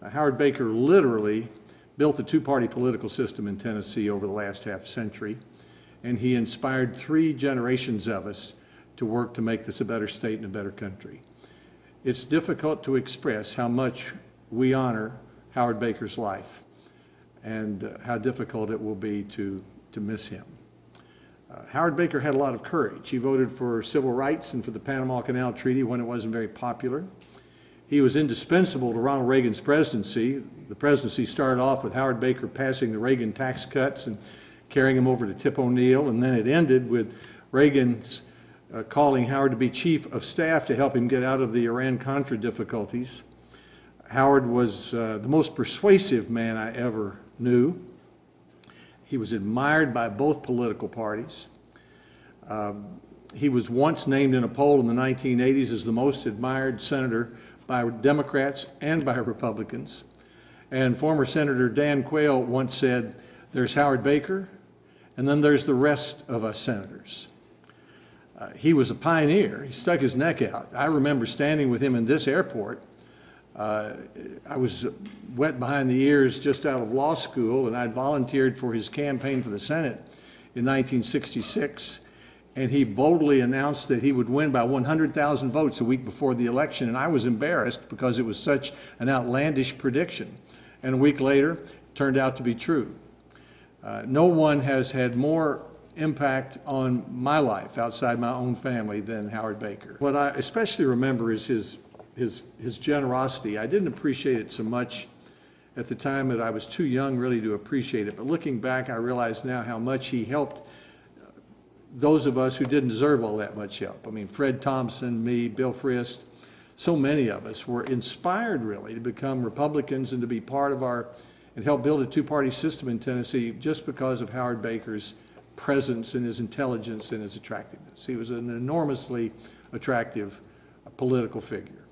Howard Baker literally built the two-party political system in Tennessee over the last half century, and he inspired 3 generations of us to work to make this a better state and a better country. It's difficult to express how much we honor Howard Baker's life and how difficult it will be to miss him. Howard Baker had a lot of courage. He voted for civil rights and for the Panama Canal Treaty when it wasn't very popular. He was indispensable to Ronald Reagan's presidency. The presidency started off with Howard Baker passing the Reagan tax cuts and carrying him over to Tip O'Neill, and then it ended with Reagan's calling Howard to be chief of staff to help him get out of the Iran-Contra difficulties. Howard was the most persuasive man I ever knew. He was admired by both political parties. He was once named in a poll in the 1980s as the most admired senator by Democrats and by Republicans. And former Senator Dan Quayle once said, "There's Howard Baker, and then there's the rest of us senators." He was a pioneer. He stuck his neck out. I remember standing with him in this airport. I was wet behind the ears just out of law school, and I'd volunteered for his campaign for the Senate in 1966, and he boldly announced that he would win by 100,000 votes a week before the election, and I was embarrassed because it was such an outlandish prediction. And a week later, it turned out to be true. No one has had more impact on my life outside my own family than Howard Baker. What I especially remember is his generosity. I didn't appreciate it so much at the time that I was too young really to appreciate it, but looking back I realize now how much he helped those of us who didn't deserve all that much help. I mean, Fred Thompson, me, Bill Frist, so many of us were inspired really to become Republicans and to be part of and help build a two-party system in Tennessee just because of Howard Baker's presence and his intelligence and his attractiveness. He was an enormously attractive political figure.